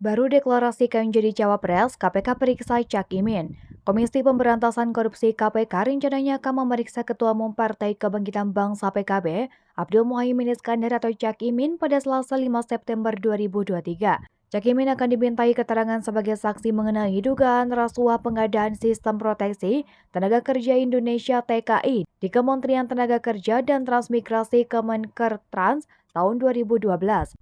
Baru deklarasikan jadi cawapres, KPK periksa Cak Imin. Komisi Pemberantasan Korupsi KPK rencananya akan memeriksa Ketua Umum Partai Kebangkitan Bangsa PKB, Abdul Muhaimin Iskandar atau Cak Imin pada Selasa 5 September 2023. Cak Imin akan dimintai keterangan sebagai saksi mengenai dugaan rasuah pengadaan sistem proteksi tenaga kerja Indonesia TKI di Kementerian Tenaga Kerja dan Transmigrasi Kemenkertrans tahun 2012.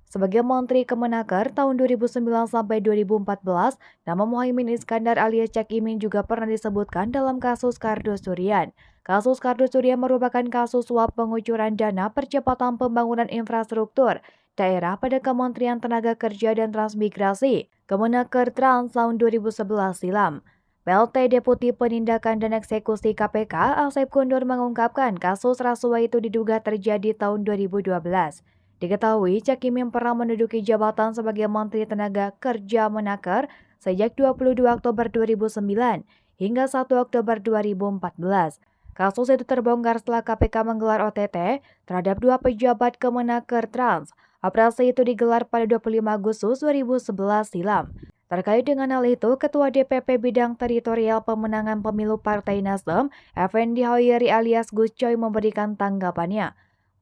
Sebagai Menteri Kemenaker tahun 2009 sampai 2014, nama Muhaimin Iskandar alias Cak Imin juga pernah disebutkan dalam kasus Kardus Durian. Kasus Kardus Durian merupakan kasus suap pengucuran dana percepatan pembangunan infrastruktur daerah pada Kementerian Tenaga Kerja dan Transmigrasi Kemenaker Trans tahun 2011 silam. PLT Deputi Penindakan dan Eksekusi KPK, Asep Gundur mengungkapkan kasus rasuah itu diduga terjadi tahun 2012. Diketahui Cak Imin pernah menduduki jabatan sebagai Menteri Tenaga Kerja Menaker sejak 22 Oktober 2009 hingga 1 Oktober 2014. Kasus itu terbongkar setelah KPK menggelar OTT terhadap dua pejabat Kemenaker Trans. Operasi itu digelar pada 25 Agustus 2011 silam. Terkait dengan hal itu, Ketua DPP Bidang Teritorial Pemenangan Pemilu Partai Nasdem, Effendi Hoyeri alias Gus Coy memberikan tanggapannya.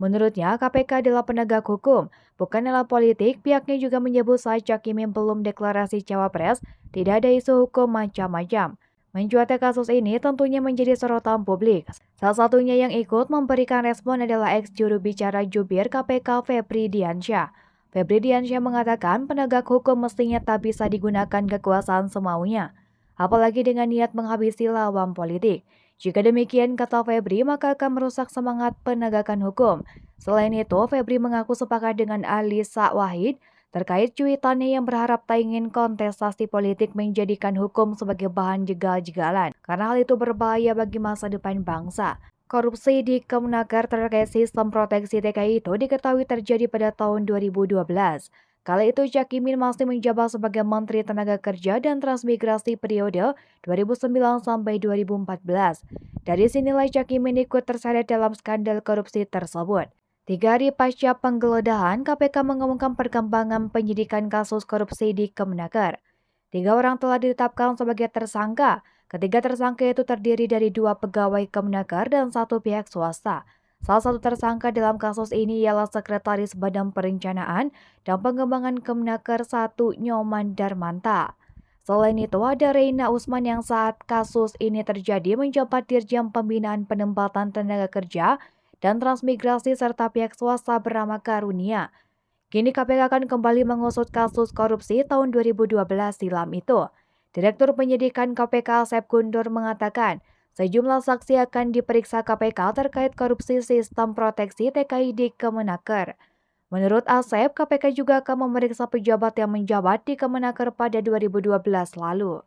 Menurutnya, KPK adalah penegak hukum, bukan alat politik. Pihaknya juga menyebut saat Cak Imin belum deklarasi cawapres, tidak ada isu hukum macam-macam. Mencuatnya kasus ini tentunya menjadi sorotan publik. Salah satunya yang ikut memberikan respon adalah ex-juru bicara Jubir KPK Febri Diansyah. Febri Diansyah mengatakan penegak hukum mestinya tak bisa digunakan kekuasaan semaunya, apalagi dengan niat menghabisi lawan politik. Jika demikian, kata Febri, maka akan merusak semangat penegakan hukum. Selain itu, Febri mengaku sepakat dengan Ali Wahid terkait cuitannya yang berharap tak ingin kontestasi politik menjadikan hukum sebagai bahan jegal-jegalan, karena hal itu berbahaya bagi masa depan bangsa. Korupsi di Kemenaker terkait sistem proteksi TKI itu diketahui terjadi pada tahun 2012. Kala itu Cak Imin masih menjabat sebagai Menteri Tenaga Kerja dan Transmigrasi periode 2009 sampai 2014. Dari sinilah Cak Imin ikut terseret dalam skandal korupsi tersebut. 3 hari pasca penggeledahan, KPK mengumumkan perkembangan penyidikan kasus korupsi di Kemenaker. 3 orang telah ditetapkan sebagai tersangka. Ketiga tersangka itu terdiri dari 2 pegawai Kemenaker dan 1 pihak swasta. Salah satu tersangka dalam kasus ini ialah Sekretaris Badan Perencanaan dan Pengembangan Kemenaker 1 Nyoman Darmanta. Selain itu, ada Reina Usman yang saat kasus ini terjadi menjabat Dirjen Pembinaan Penempatan Tenaga Kerja dan Transmigrasi serta pihak swasta bernama Karunia. Kini KPK akan kembali mengusut kasus korupsi tahun 2012 silam itu. Direktur Penyidikan KPK Asep Gundur mengatakan, sejumlah saksi akan diperiksa KPK terkait korupsi sistem proteksi TKI di Kemenaker. Menurut Asep, KPK juga akan memeriksa pejabat yang menjabat di Kemenaker pada 2012 lalu.